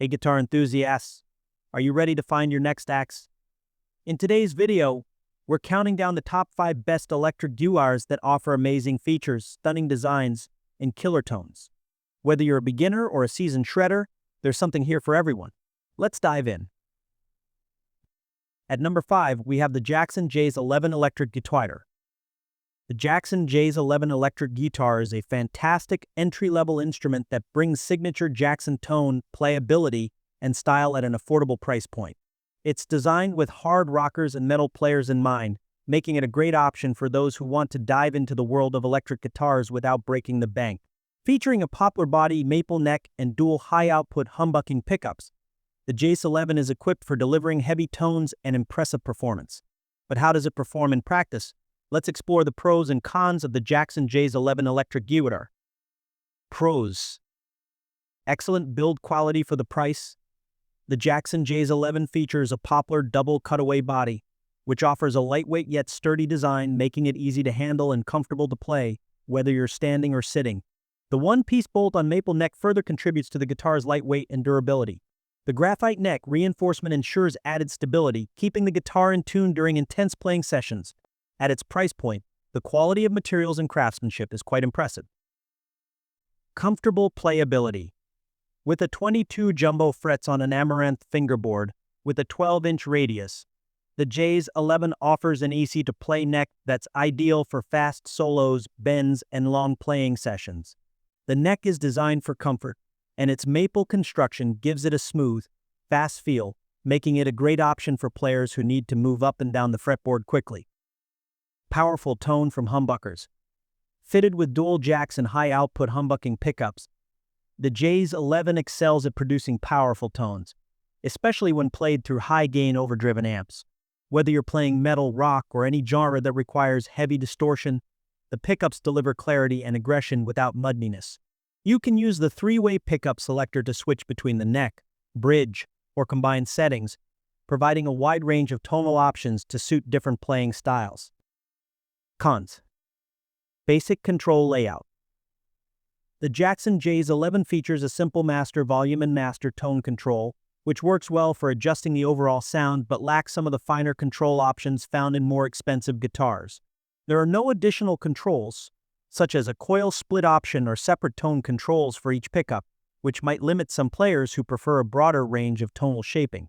Hey guitar enthusiasts, are you ready to find your next axe? In today's video, we're counting down the top 5 best electric guitars that offer amazing features, stunning designs, and killer tones. Whether you're a beginner or a seasoned shredder, there's something here for everyone. Let's dive in. At number 5, we have the Jackson J's11 electric guitar. The Jackson J's11 electric guitar is a fantastic entry-level instrument that brings signature Jackson tone, playability, and style at an affordable price point. It's designed with hard rockers and metal players in mind, making it a great option for those who want to dive into the world of electric guitars without breaking the bank. Featuring a poplar body, maple neck, and dual high-output humbucking pickups, the J's11 is equipped for delivering heavy tones and impressive performance. But how does it perform in practice? Let's explore the pros and cons of the Jackson J's11 electric guitar. Pros: excellent build quality for the price. The Jackson J's11 features a poplar double cutaway body, which offers a lightweight yet sturdy design, making it easy to handle and comfortable to play, whether you're standing or sitting. The one-piece bolt-on maple neck further contributes to the guitar's lightweight and durability. The graphite neck reinforcement ensures added stability, keeping the guitar in tune during intense playing sessions. At its price point, the quality of materials and craftsmanship is quite impressive. Comfortable playability. With a 22 jumbo frets on an amaranth fingerboard with a 12-inch radius, the J's11 offers an easy-to-play neck that's ideal for fast solos, bends, and long playing sessions. The neck is designed for comfort, and its maple construction gives it a smooth, fast feel, making it a great option for players who need to move up and down the fretboard quickly. Powerful tone from humbuckers. Fitted with dual Jackson high-output humbucking pickups, the J's11 excels at producing powerful tones, especially when played through high-gain overdriven amps. Whether you're playing metal, rock, or any genre that requires heavy distortion, the pickups deliver clarity and aggression without muddiness. You can use the 3-way pickup selector to switch between the neck, bridge, or combined settings, providing a wide range of tonal options to suit different playing styles. Cons: basic control layout. The Jackson J's11 features a simple master volume and master tone control, which works well for adjusting the overall sound but lacks some of the finer control options found in more expensive guitars. There are no additional controls, such as a coil split option or separate tone controls for each pickup, which might limit some players who prefer a broader range of tonal shaping.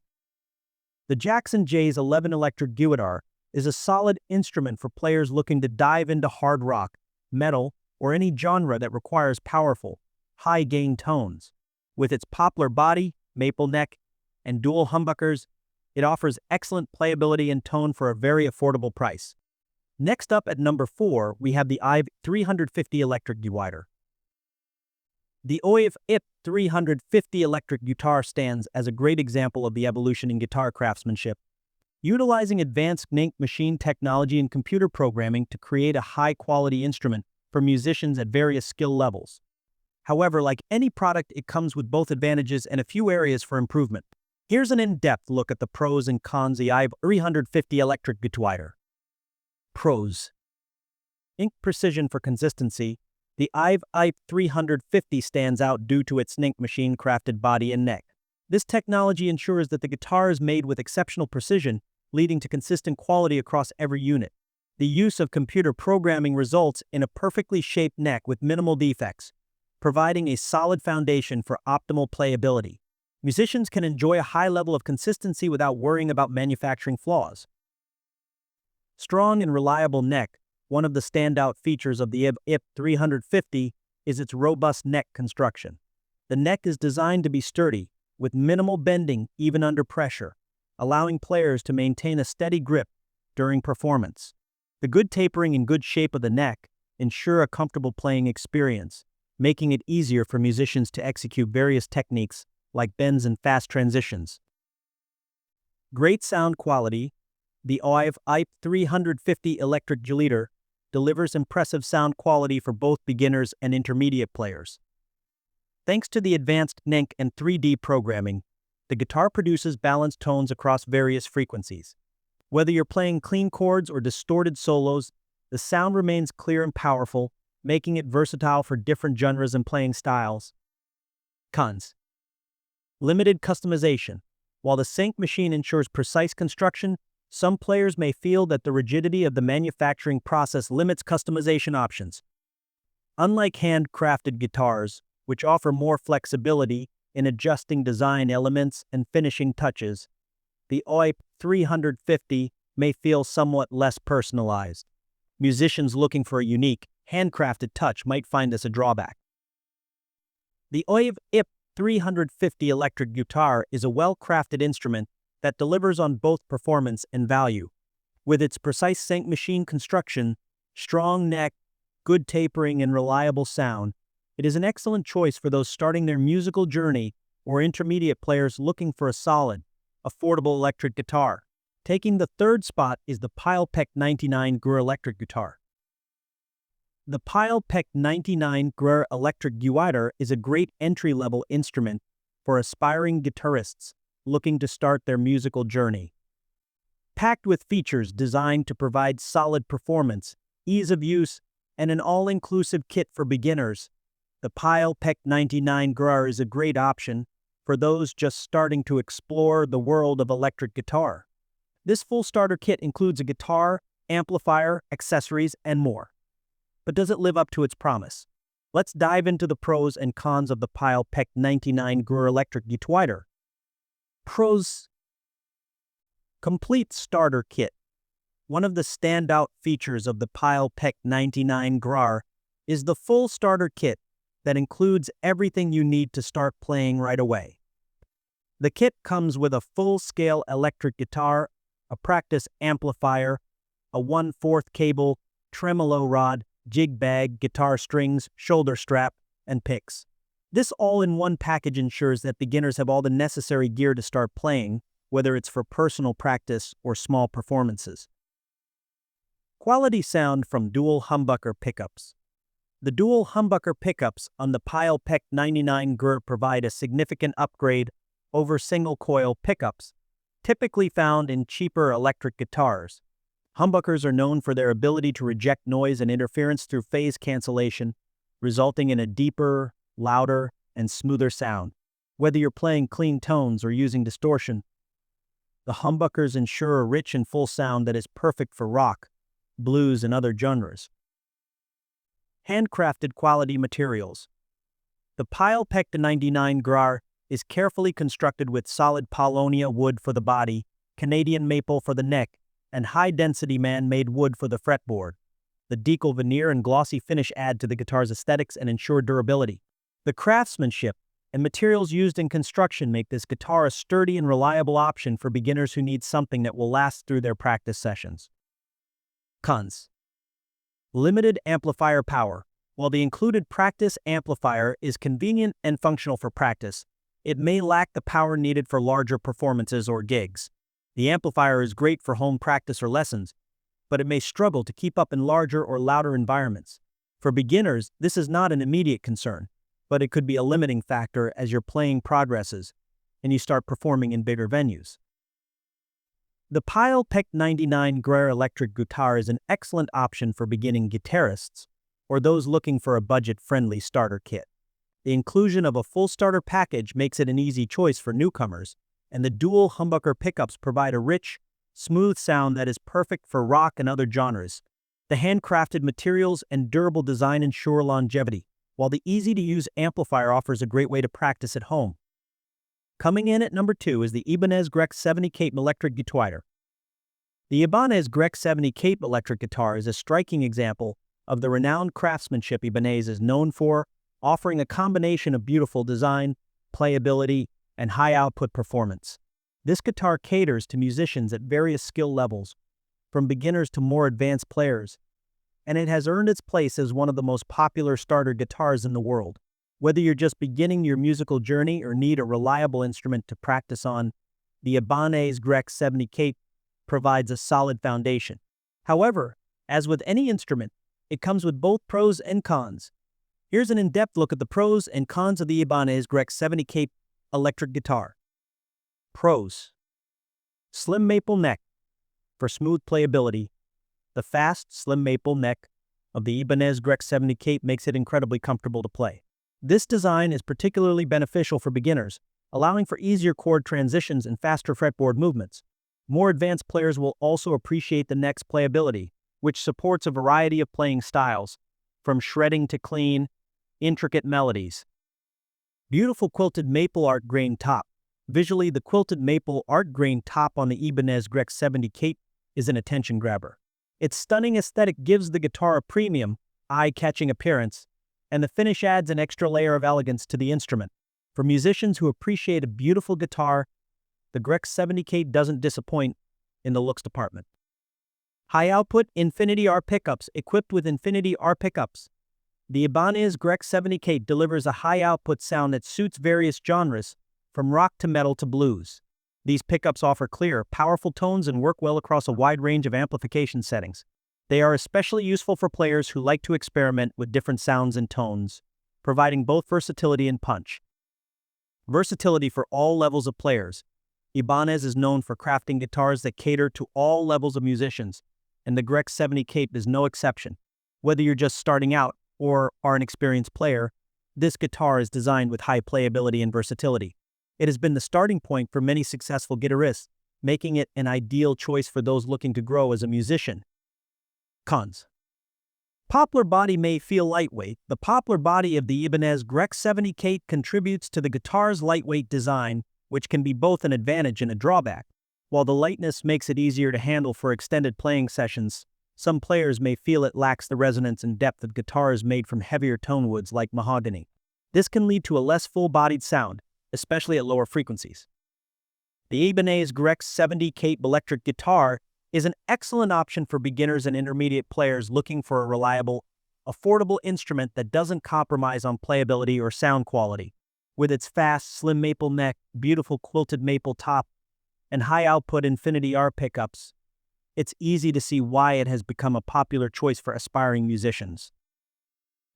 The Jackson J's11 electric guitar is a solid instrument for players looking to dive into hard rock, metal, or any genre that requires powerful, high-gain tones. With its poplar body, maple neck, and dual humbuckers, it offers excellent playability and tone for a very affordable price. Next up at number 4, we have the Ibanez 350 electric guitar. The Ibanez GRX70QATEB electric guitar stands as a great example of the evolution in guitar craftsmanship, utilizing advanced NINC machine technology and computer programming to create a high-quality instrument for musicians at various skill levels. However, like any product, it comes with both advantages and a few areas for improvement. Here's an in-depth look at the pros and cons of the Ibanez 350 electric guitar. Pros: ink precision for consistency. The Ibanez 350 stands out due to its NINC machine-crafted body and neck. This technology ensures that the guitar is made with exceptional precision, leading to consistent quality across every unit. The use of computer programming results in a perfectly shaped neck with minimal defects, providing a solid foundation for optimal playability. Musicians can enjoy a high level of consistency without worrying about manufacturing flaws. Strong and reliable neck. One of the standout features of the Ibanez 350 is its robust neck construction. The neck is designed to be sturdy, with minimal bending even under pressure, allowing players to maintain a steady grip during performance. The good tapering and good shape of the neck ensure a comfortable playing experience, making it easier for musicians to execute various techniques like bends and fast transitions. Great sound quality. The Ibanez 350 electric guitar delivers impressive sound quality for both beginners and intermediate players. Thanks to the advanced NINC and 3D programming, the guitar produces balanced tones across various frequencies. Whether you're playing clean chords or distorted solos, the sound remains clear and powerful, making it versatile for different genres and playing styles. Cons: Limited customization. While the sync machine ensures precise construction, some players may feel that the rigidity of the manufacturing process limits customization options. Unlike handcrafted guitars, which offer more flexibility in adjusting design elements and finishing touches, the EGBK39GR may feel somewhat less personalized. Musicians looking for a unique, handcrafted touch might find this a drawback. The EGBK39GR electric guitar is a well-crafted instrument that delivers on both performance and value. With its precise sync machine construction, strong neck, good tapering, and reliable sound, it is an excellent choice for those starting their musical journey or intermediate players looking for a solid, affordable electric guitar. Taking the third spot is the Pyle PEGKT99GR electric guitar. The Pyle PEGKT99GR electric guitar is a great entry-level instrument for aspiring guitarists looking to start their musical journey. Packed with features designed to provide solid performance, ease of use, and an all-inclusive kit for beginners, the Pyle PEGKT99GR is a great option for those just starting to explore the world of electric guitar. This full starter kit includes a guitar, amplifier, accessories, and more. But does it live up to its promise? Let's dive into the pros and cons of the Pyle PEGKT99GR electric guitar. Pros. Complete starter kit. One of the standout features of the Pyle PEGKT99GR is the full starter kit that includes everything you need to start playing right away. The kit comes with a full-scale electric guitar, a practice amplifier, a 1/4 cable, tremolo rod, jig bag, guitar strings, shoulder strap, and picks. This all-in-one package ensures that beginners have all the necessary gear to start playing, whether it's for personal practice or small performances. Quality sound from dual humbucker pickups. The dual humbucker pickups on the Pyle PEGKT99GR provide a significant upgrade over single-coil pickups, typically found in cheaper electric guitars. Humbuckers are known for their ability to reject noise and interference through phase cancellation, resulting in a deeper, louder, and smoother sound. Whether you're playing clean tones or using distortion, the humbuckers ensure a rich and full sound that is perfect for rock, blues, and other genres. Handcrafted quality materials. The Pyle PEGKT99GR is carefully constructed with solid paulownia wood for the body, Canadian maple for the neck, and high-density man-made wood for the fretboard. The decal veneer and glossy finish add to the guitar's aesthetics and ensure durability. The craftsmanship and materials used in construction make this guitar a sturdy and reliable option for beginners who need something that will last through their practice sessions. Cons. Limited amplifier power. While the included practice amplifier is convenient and functional for practice, it may lack the power needed for larger performances or gigs. The amplifier is great for home practice or lessons, but it may struggle to keep up in larger or louder environments. For beginners, this is not an immediate concern, but it could be a limiting factor as your playing progresses and you start performing in bigger venues. The Pyle PEGKT99GR electric guitar is an excellent option for beginning guitarists or those looking for a budget-friendly starter kit. The inclusion of a full starter package makes it an easy choice for newcomers, and the dual humbucker pickups provide a rich, smooth sound that is perfect for rock and other genres. The handcrafted materials and durable design ensure longevity, while the easy-to-use amplifier offers a great way to practice at home. Coming in at number 2 is the Ibanez GRX70QATEB electric guitar. The Ibanez GRX70QATEB electric guitar is a striking example of the renowned craftsmanship Ibanez is known for, offering a combination of beautiful design, playability, and high-output performance. This guitar caters to musicians at various skill levels, from beginners to more advanced players, and it has earned its place as one of the most popular starter guitars in the world. Whether you're just beginning your musical journey or need a reliable instrument to practice on, the Ibanez GRX70QATEB provides a solid foundation. However, as with any instrument, it comes with both pros and cons. Here's an in-depth look at the pros and cons of the Ibanez GRX70QATEB electric guitar. Pros. Slim maple neck. For smooth playability, the fast, slim maple neck of the Ibanez GRX70QATEB makes it incredibly comfortable to play. This design is particularly beneficial for beginners allowing for easier chord transitions and faster fretboard movements. More advanced players will also appreciate the neck's playability, which supports a variety of playing styles, from shredding to clean, intricate melodies. Beautiful quilted maple art grain top. Visually, the quilted maple art grain top on the Ibanez GRX70QATEB is an attention grabber. Its stunning aesthetic gives the guitar a premium, eye-catching appearance, and the finish adds an extra layer of elegance to the instrument. For musicians who appreciate a beautiful guitar, the GRX70QATEB doesn't disappoint in the looks department. High-output Infinity R pickups. Equipped with Infinity R pickups, the Ibanez GRX70QATEB delivers a high-output sound that suits various genres, from rock to metal to blues. These pickups offer clear, powerful tones and work well across a wide range of amplification settings. They are especially useful for players who like to experiment with different sounds and tones, providing both versatility and punch. Versatility for all levels of players. Ibanez is known for crafting guitars that cater to all levels of musicians, and the GRX70QATEB is no exception. Whether you're just starting out or are an experienced player, this guitar is designed with high playability and versatility. It has been the starting point for many successful guitarists, making it an ideal choice for those looking to grow as a musician. Cons. Poplar body may feel lightweight. The poplar body of the Ibanez GRX70QATEB contributes to the guitar's lightweight design, which can be both an advantage and a drawback. While the lightness makes it easier to handle for extended playing sessions, some players may feel it lacks the resonance and depth of guitars made from heavier tone woods like mahogany. This can lead to a less full-bodied sound, especially at lower frequencies. The Ibanez GRX70QATEB electric guitar is an excellent option for beginners and intermediate players looking for a reliable, affordable instrument that doesn't compromise on playability or sound quality. With its fast, slim maple neck, beautiful quilted maple top, and high-output Infinity R pickups, it's easy to see why it has become a popular choice for aspiring musicians.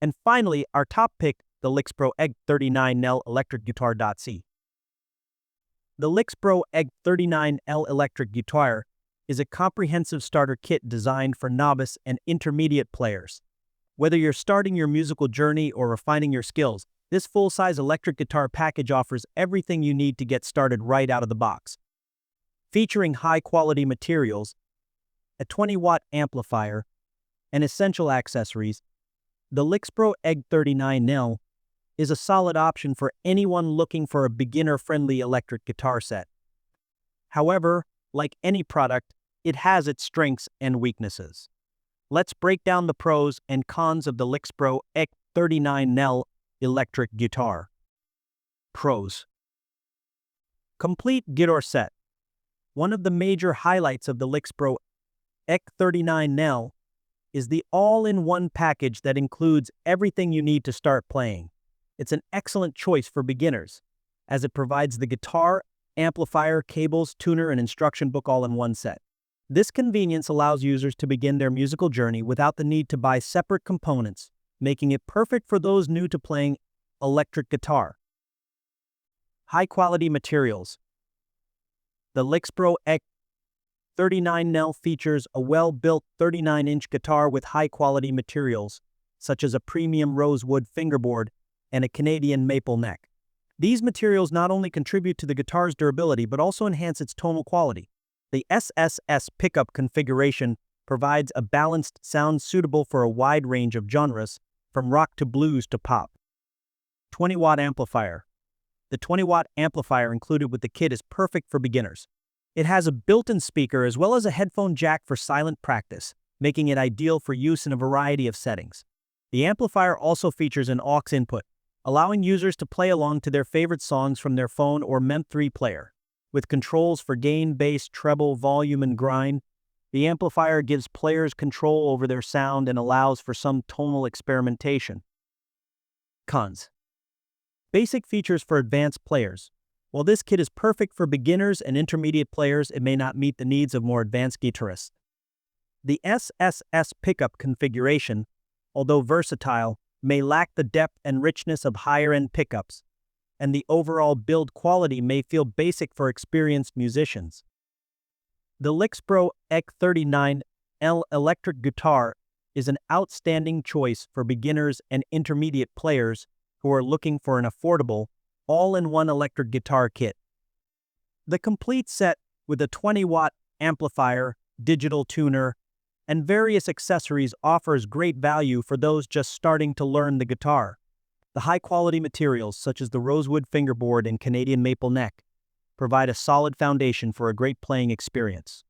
And finally, our top pick, the LyxPro EGBK39NL electric guitar. The LyxPro EGBK39NL electric guitar is a comprehensive starter kit designed for novice and intermediate players. Whether you're starting your musical journey or refining your skills, this full-size electric guitar package offers everything you need to get started right out of the box. Featuring high-quality materials, a 20-watt amplifier, and essential accessories, the LyxPro EGBK39NL is a solid option for anyone looking for a beginner-friendly electric guitar set. However, like any product, it has its strengths and weaknesses. Let's break down the pros and cons of the LyxPro EGBK39NL electric guitar. Pros. Complete guitar set. One of the major highlights of the LyxPro EGBK39NL is the all-in-one package that includes everything you need to start playing. It's an excellent choice for beginners, as it provides the guitar, amplifier, cables, tuner, and instruction book all in one set. This convenience allows users to begin their musical journey without the need to buy separate components, making it perfect for those new to playing electric guitar. High-quality materials. The LyxPro EGBK39NL features a well-built 39-inch guitar with high-quality materials, such as a premium rosewood fingerboard and a Canadian maple neck. These materials not only contribute to the guitar's durability but also enhance its tonal quality. The SSS pickup configuration provides a balanced sound suitable for a wide range of genres, from rock to blues to pop. 20-watt amplifier. The 20-watt amplifier included with the kit is perfect for beginners. It has a built-in speaker as well as a headphone jack for silent practice, making it ideal for use in a variety of settings. The amplifier also features an aux input, allowing users to play along to their favorite songs from their phone or MEM3 player. With controls for gain, bass, treble, volume, and grind, the amplifier gives players control over their sound and allows for some tonal experimentation. Cons. Basic features for advanced players. While this kit is perfect for beginners and intermediate players, it may not meet the needs of more advanced guitarists. The SSS pickup configuration, although versatile, may lack the depth and richness of higher-end pickups, and the overall build quality may feel basic for experienced musicians. The LyxPro EGBK39NL electric guitar is an outstanding choice for beginners and intermediate players who are looking for an affordable, all-in-one electric guitar kit. The complete set with a 20-watt amplifier, digital tuner, and various accessories offers great value for those just starting to learn the guitar. The high-quality materials such as the rosewood fingerboard and Canadian maple neck provide a solid foundation for a great playing experience.